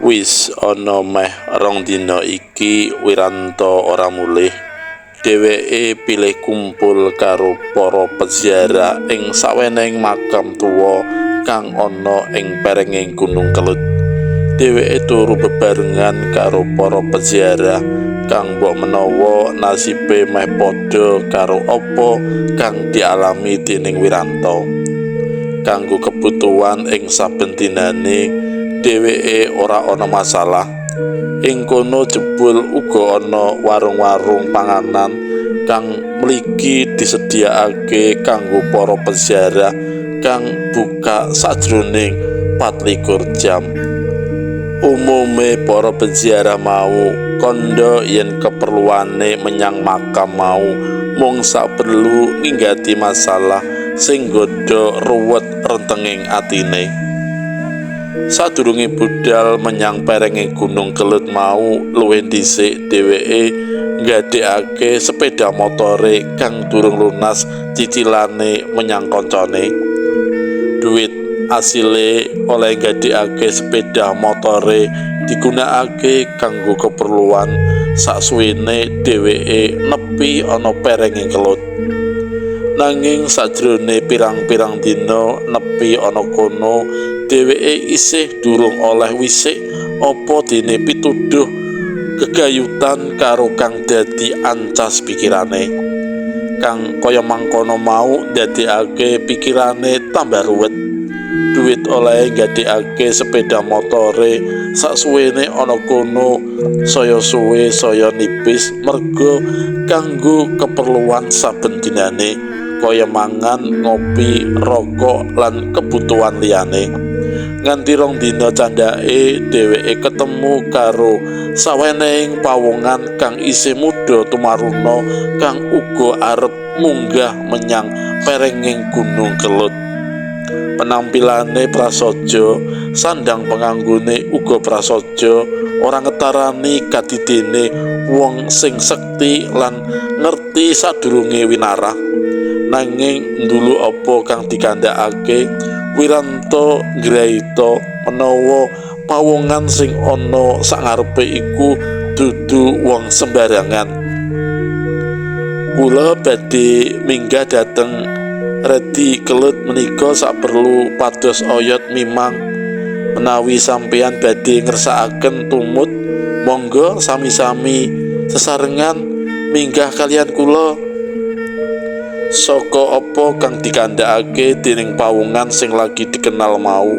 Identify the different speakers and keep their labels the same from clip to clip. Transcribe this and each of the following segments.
Speaker 1: Wis ana meh rong dina iki Wiranto ora mulih. Dheweke pilih kumpul karo para peziarah ing saweneng makam tuwa kang ana ing perenging Gunung Kelut. Dheweke turu bebarengan karo para peziarah kang mbok menawa nasibe meh padha karo apa kang dialami dening Wiranto. Kanggo kebutuhan ing saben dinane dheweke ora ana masalah. Ing kono jebul uga ana warung-warung panganan kang mligi disediakake kanggo para peziarah kang buka sajroning 24 jam. Umume para peziarah mau kandha yen keperluane menyang makam mau mung saperlu ninggati masalah sing nggodha ruwet rentenging atine. Sadurunge budal menyang perenge Gunung Kelut mau luwih dhisik dheweke nggadekake sepeda motore kang durung lunas cicilane menyang kancane. Duit asile oleh nggadekake sepeda motore digunakake kanggo keperluan saksuwene dheweke nepi ana perenge Kelut. Nanging sajrone pirang-pirang dina nepi ana kono dheweke isih durung oleh wisik apa dene pituduh gegayutan karo kang dadi ancas pikirane. Kang kaya mangkono mau ndadekake pikirane tambah ruwet. Duit oleh nggadekake sepeda motore saksuwene ana kono saya suwe saya nipis merga kanggo keperluan saben dinane kaya mangan, ngopi, rokok lan kebutuhan liyane. Nganti rong dina candhake dheweke ketemu karo sawenehing pawongan kang isih muda tumaruna kang uga arep munggah menyang perenging Gunung Kelut. Penampilane prasaja, sandang penganggone uga prasaja, ora ngetarani kadidene wong sing sekti lan ngerti sadurunge winarah. Nanging ndulu apa kang dikandhakake Wiranto nggraita menawa pawongan sing ana sangarepe iku dudu wong sembarangan. Kula badhe minggah dhateng Redi Kelut menika saperlu pados oyot mimang. Menawi sampeyan badhe ngersakaken tumut, monggo sami-sami sesarengan minggah kaliyan kula. Saka apa kang dikandhakake dening pawongan sing lagi dikenal mau,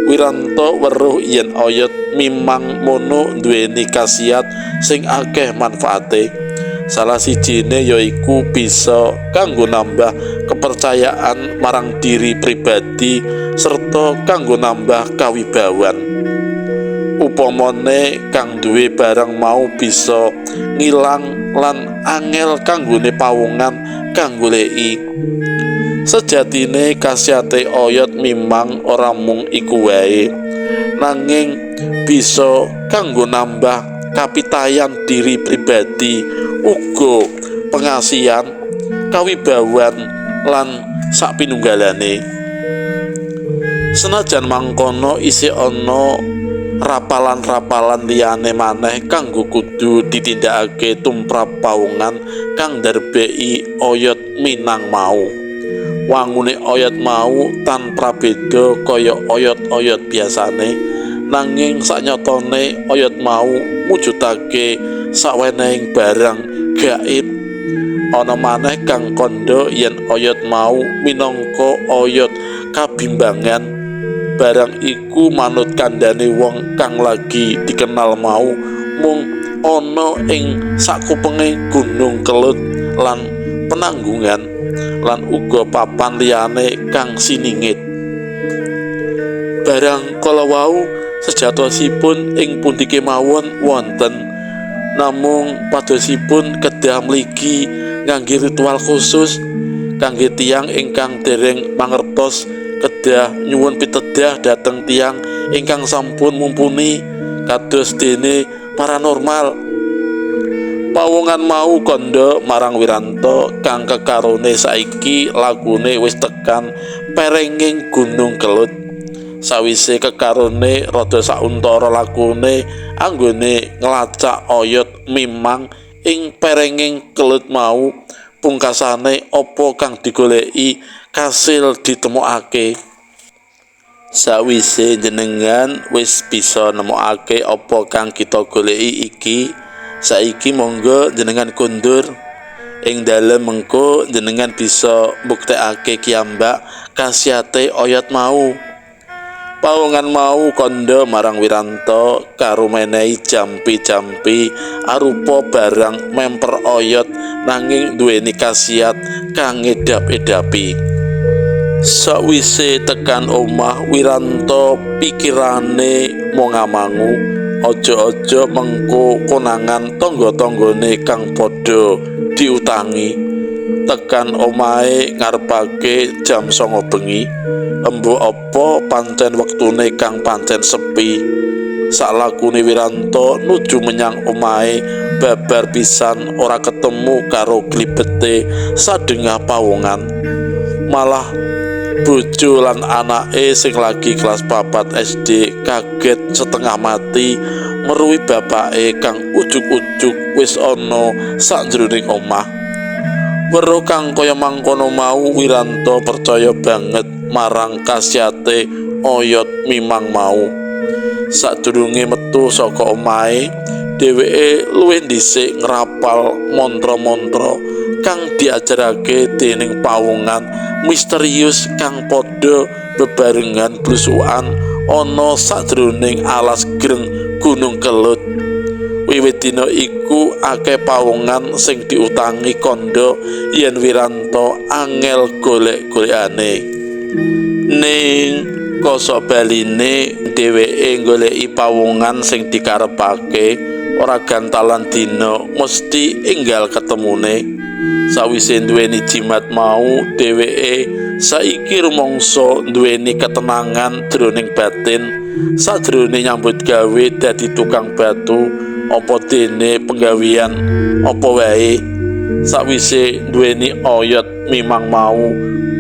Speaker 1: Wiranto weruh yen oyot mimang mono duweni khasiat sing akeh manfaate. Salah sijine yaiku bisa kanggo nambah kepercayaan marang diri pribadi serta kanggo nambah kawibawan. Upamane kang duwe barang mau bisa ngilang lan angel kanggone pawongan kang goleki. Sejatine khasiate oyot mimang ora mung iku wae, nanging bisa kanggo nambah kapitayan diri pribadi, uga pengasihan, kawibawan lan sapinunggalane. Senajan mangkono isih ana rapalan-rapalan liyane maneh kanggo kudu ditindakake tumrap pawongan kang ndarbeki oyot minang mau. Wangune oyot mau tanpa beda kaya oyot-oyot biasane, nanging saknyatane oyot mau mujudake sawenehing barang gaib. Ana maneh kang kandha yen oyot mau minangka oyot kabimbangan. Barang iku manut kandhane wong kang lagi dikenal mau mung ana ing sakupenge Gunung Kelut lan Penanggungan lan uga papan liyane kang siningit. Barang kala wau sejatosipun ing pundi kemawon wonten, namung padosipun kedah mligi ngangge ritual khusus kangge tiyang ingkang dereng mangertos, kedah nyuwun pitedah dhateng tiyang ingkang sampun mumpuni kados dene paranormal. Pawongan mau kandha marang Wiranto kang kekarone saiki lagune wis tekan perenging Gunung Kelut. Sawise kekarone rada sauntara lakune anggone nglacak oyot mimang ing perenging kelut mau, pungkasane apa kang digoleki kasil ditemokake. Sawise jenengan wis bisa nemokake apa kang kita goleki iki, saiki monggo jenengan kundur. Ing dalem mengko jenengan bisa mbuktekake kiambak khasiate oyot mau. Pawongan mau kandha marang Wiranto karo menehi jampi-jampi arupa barang memper oyot nanging duweni khasiat kang ngedap-edapi. Sakwise tekan omah, Wiranto pikirane mongamangu, aja-aja mengko konangan tangga-tanggane kang padha diutangi. Tekan omahe ngarepake jam 09.00 bengi, embu apa pancen wektune kang pancen sepi. Salakune Wiranto nuju menyang omahe, babar pisan ora ketemu karo glibete sadengah pawongan. Malah bojo lan anake sing lagi kelas 4 SD kaget setengah mati meruhi bapake kang ujug-ujug wis ana sakjroning omah. Weruh kang kaya mangkono mau, Wiranto percaya banget marang khasiate oyot mimang mau. Sadurunge metu saka omahe, dheweke luwih dhisik ngrapal mantra-mantra kang diajarake dening pawongan misterius kang padha bebarengan blusukan ana sajroning alas greng Gunung Kelut. Wiwit dina iku akeh pawongan sing diutangi kandha yen Wiranto angel golek-golekane. Ning koso baline dheweke goleki pawongan sing dikarepake ora gantalan dina mesti enggal ketemune. Sawise duweni jimat mau, dheweke saiki rumangsa duweni ketenangan jroning batin sajrone nyambut gawe dadi tukang batu apa dene penggawean apa wae. Sawise duweni oyot mimang mau,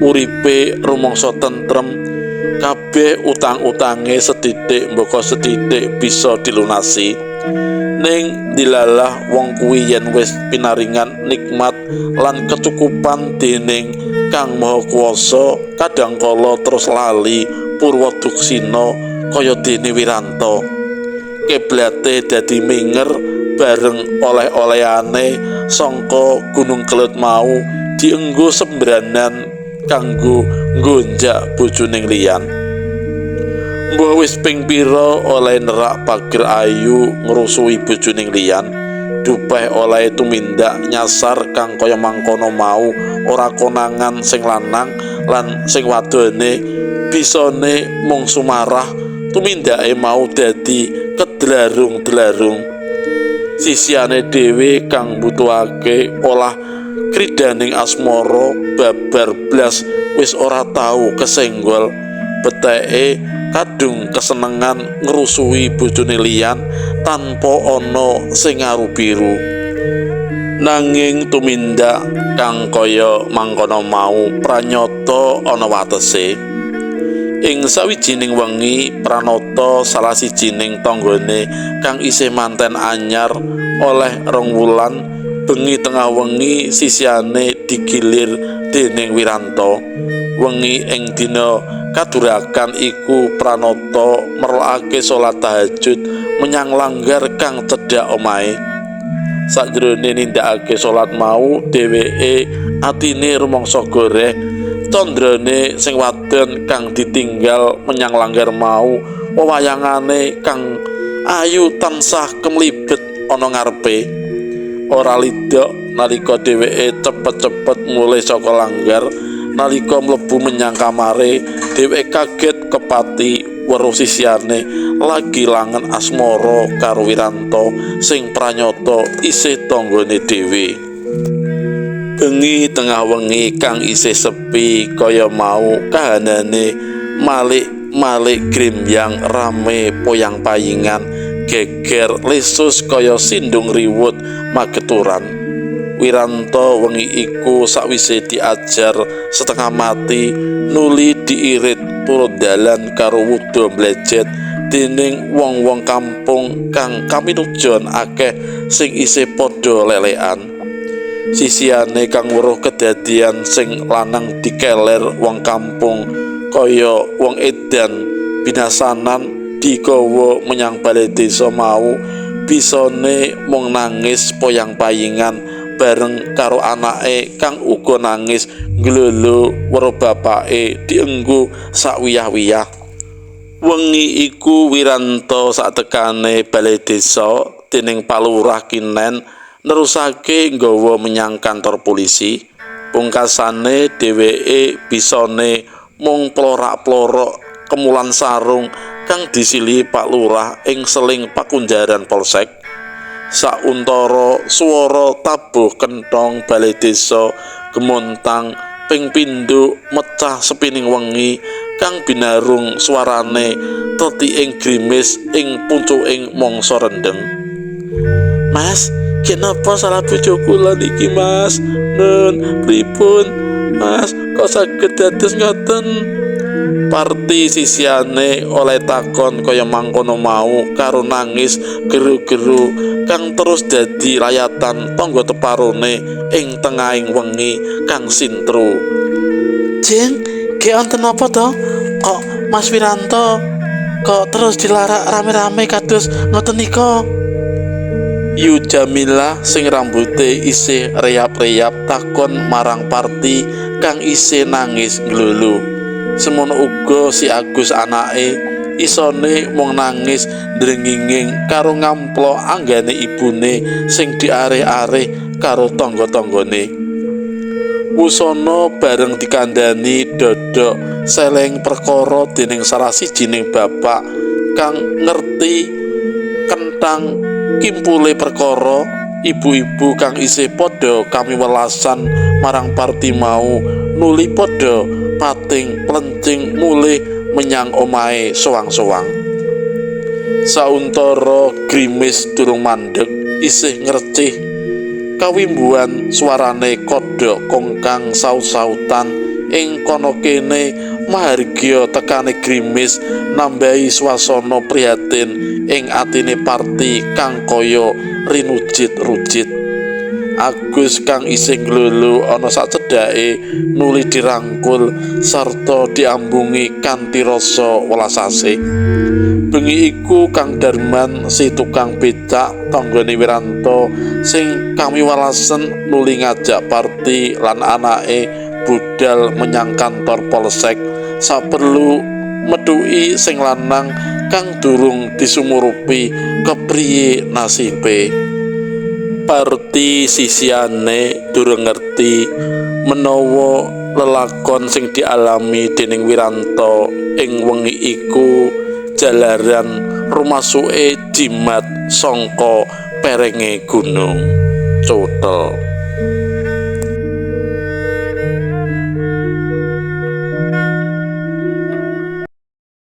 Speaker 1: uripe rumangsa tentrem, kabeh utang-utange setitik mboko setitik bisa dilunasi. Ning dilalah wong kuwi yen wis pinaringan nikmat lan kecukupan dening Kang Maha Kuwasa, kadangkala terus lali purwa duksina kaya dene Wiranto. Keblate dadi minger bareng oleh-olehane sangka Gunung Kelut mau dienggo sembranan kanggo nggonjak bojoning liyan. Mbah wis ping pira oleh nerak pager ayu ngrusuhi bojoning liyan, dupeh oleh tumindak nyasar kang kaya mangkono mau ora konangan sing lanang lan sing wadone bisane mung sumarah tumindake mau dadi kedlarung-dlarung. Sisiane dhewe kang butuhake olah kridaning asmara babar blas wis ora tau kesenggol. Beteke kadung kesenengan ngrusuhi bojone liyan tanpa ana sing aru-biru. Nanging tumindak kang kaya mangkono mau pranyata ana watese. Ing sawijining wengi Pranata, salah sijining tanggane kang isih manten anyar, oleh 2 wulan, bengi tengah wengi sisiane digilir dening Wiranto. Wengi ing dina kadurakan iku Pranata merlokake salat tahajud menyang langgar kang cedhak omahe. Sajrone nindakake salat mau, dheweke atine rumangsa goreh candrane sing wadon kang ditinggal menyang langgar mau, wewayangane kang ayu tansah kemlibet ana ngarepe. Ora lidok nalika dheweke cepet-cepet mulih saka langgar. Nalika mlebu menyang kamare, dheweke kaget kepati weruh sisiane lagi langen asmara karo Wiranto sing pranyata isih tanggane dhewe. Bengi tengah wengi kang isih sepi kaya mau, kahanane malik-malik grimbyang rame poyang-payingan, geger lesus kaya sindung riwut mageturan. Wiranto wengi iku sakwise diajar setengah mati nuli diirit turut dalan karo wudi padha mblejet dening wong-wong kampung kang kaminujon akeh sing isih padha lelekan. Sisihane kang weruh kedadian sing lanang dikeler wong kampung kaya wong edan binasanan digawa menyang balai desa mau, bisane mung nangis poyang-payingan bareng karo anake kang uga nangis nglulu weruh bapake dienggo sakwiyah-wiyah. Wengi iku Wiranto satekane balai desa dening Palurah Kinen nerusake nggawa menyang kantor polisi. Pungkasane dheweke bisane mung plorak-plorok kemulan sarung kang disilihi Pak Lurah ing seling pakunjaran polsek. Sauntara swara tabuh kenthong balai desa gemontang ping pindho mecah sepining wengi kang binarung swarane tetiking grimis ing puncuking mangsa rendeng. "Mas, kenapa salah bojo kula niki, Mas? Nun, pripun? Mas, kok saged dados ngoten?" Parti sisihane oleh takon kaya mangkono mau karo nangis geru-geru kang terus dadi layatan tangga teparone ing tengahing wengi kang sintru. "Jeng, ge wonten apa to? Kok Mas Wiranto kok terus dilarak rame-rame kados ngoten nika?" Yu Jamila sing rambute isih reyap-reyap takon marang Parti kang isih nangis nglulu. Semono uga si Agus anake isone mung nangis ndrenginging karo ngamplok anggane ibune sing diareh-areh karo tangga-tanggane. Wusana bareng dikandhani dodok seleng perkara dening salah sijining bapak kang ngerti kenthang kimpule perkara. Ibu-ibu kang isih padha kamiwelasan marang Parti mau nuli padha pating plencing mulih menyang omahe sowang-sowang. Sauntara grimis durung mandheg isih ngrecih kawimbuhan swarane kodhok kongkang saut-sautan ing kono kene mahargya tekane grimis nambahi swasana prihatin ing atine Parti kang kaya rinujit-rujit. Agus kang isih nglulu ana sacedhake nuli dirangkul sarta diambungi kanthi rasa welas asih. Bengi iku Kang Darman si tukang becak tanggane Wiranto sing kamiwelasen nuli ngajak Parti lan anake budal menyang kantor polsek saperlu metuki sing lanang kang durung disumurupi kepriye nasibe. Parti sisihane durung ngerti menawa lelakon sing dialami dening Wiranto ing wengi iku jalaran rumasuke jimat sangka perenge gunung Cutel.